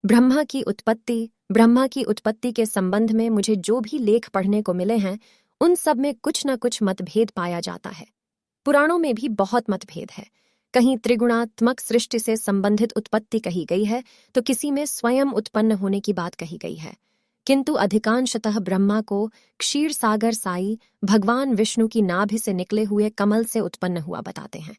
ब्रह्मा की उत्पत्ति के संबंध में मुझे जो भी लेख पढ़ने को मिले हैं, उन सब में कुछ न कुछ मतभेद पाया जाता है। पुराणों में भी बहुत मतभेद है। कहीं त्रिगुणात्मक सृष्टि से संबंधित उत्पत्ति कही गई है, तो किसी में स्वयं उत्पन्न होने की बात कही गई है। किंतु अधिकांशतः ब्रह्मा को क्षीर सागर साई भगवान विष्णु की नाभि से निकले हुए कमल से उत्पन्न हुआ बताते हैं।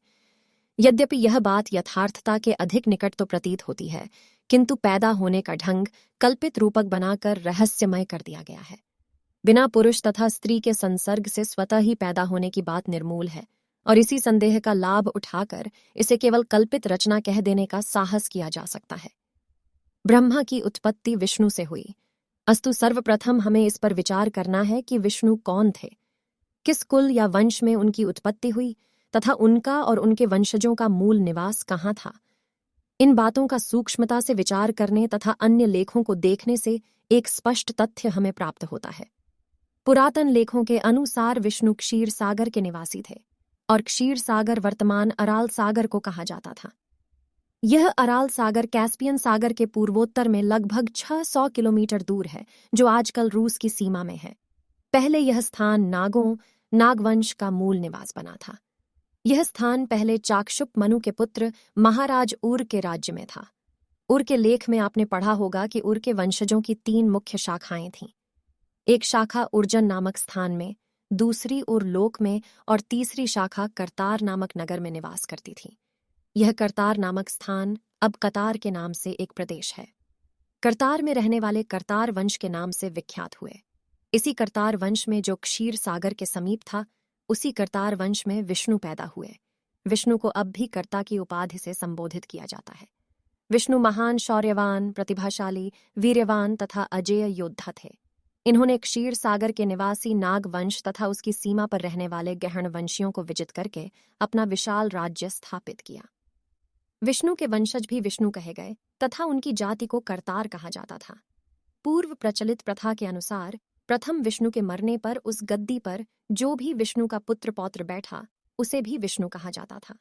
यद्यपि यह बात यथार्थता के अधिक निकट तो प्रतीत होती है, किंतु पैदा होने का ढंग कल्पित रूपक बनाकर रहस्यमय कर दिया गया है। बिना पुरुष तथा स्त्री के संसर्ग से स्वतः ही पैदा होने की बात निर्मूल है, और इसी संदेह का लाभ उठाकर इसे केवल कल्पित रचना कह देने का साहस किया जा सकता है। ब्रह्मा की उत्पत्ति विष्णु से हुई, अस्तु सर्वप्रथम हमें इस पर विचार करना है कि विष्णु कौन थे, किस कुल या वंश में उनकी उत्पत्ति हुई तथा उनका और उनके वंशजों का मूल निवास कहाँ था। इन बातों का सूक्ष्मता से विचार करने तथा अन्य लेखों को देखने से एक स्पष्ट तथ्य हमें प्राप्त होता है। पुरातन लेखों के अनुसार विष्णु क्षीर सागर के निवासी थे, और क्षीर सागर वर्तमान अराल सागर को कहा जाता था। यह अराल सागर कैस्पियन सागर के पूर्वोत्तर में लगभग 600 किलोमीटर दूर है, जो आजकल रूस की सीमा में है। पहले यह स्थान नागवंश का मूल निवास बना था। यह स्थान पहले चाक्षुप मनु के पुत्र महाराज उर के राज्य में था। उर के लेख में आपने पढ़ा होगा कि उर के वंशजों की 3 मुख्य शाखाएं थीं। एक शाखा उर्जन नामक स्थान में, दूसरी उरलोक में और तीसरी शाखा करतार नामक नगर में निवास करती थी। यह करतार नामक स्थान अब कतार के नाम से एक प्रदेश है। करतार में रहने वाले करतार वंश के नाम से विख्यात हुए। इसी करतार वंश में जो क्षीर सागर के समीप था, उसी करतार वंश में विष्णु पैदा हुए। विष्णु को अब भी कर्ता की उपाधि से संबोधित किया जाता है। विष्णु महान शौर्यवान, प्रतिभाशाली, वीर्यवान तथा अजेय योद्धा थे। इन्होंने क्षीर सागर के निवासी नाग वंश तथा उसकी सीमा पर रहने वाले गहन वंशियों को विजित करके अपना विशाल राज्य स्थापित किया। विष्णु के वंशज भी विष्णु कहे गए तथा उनकी जाति को करतार कहा जाता था। पूर्व प्रचलित प्रथा के अनुसार प्रथम विष्णु के मरने पर उस गद्दी पर जो भी विष्णु का पुत्र पौत्र बैठा, उसे भी विष्णु कहा जाता था।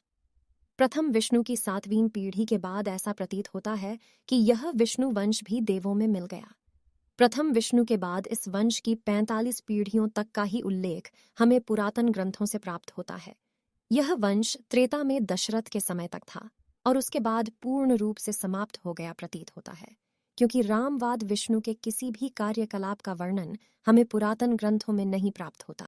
प्रथम विष्णु की 7वीं पीढ़ी के बाद ऐसा प्रतीत होता है कि यह विष्णु वंश भी देवों में मिल गया। प्रथम विष्णु के बाद इस वंश की 45 पीढ़ियों तक का ही उल्लेख हमें पुरातन ग्रंथों से प्राप्त होता है। यह वंश त्रेता में दशरथ के समय तक था और उसके बाद पूर्ण रूप से समाप्त हो गया प्रतीत होता है, क्योंकि रामवाद विष्णु के किसी भी कार्यकलाप का वर्णन हमें पुरातन ग्रंथों में नहीं प्राप्त होता।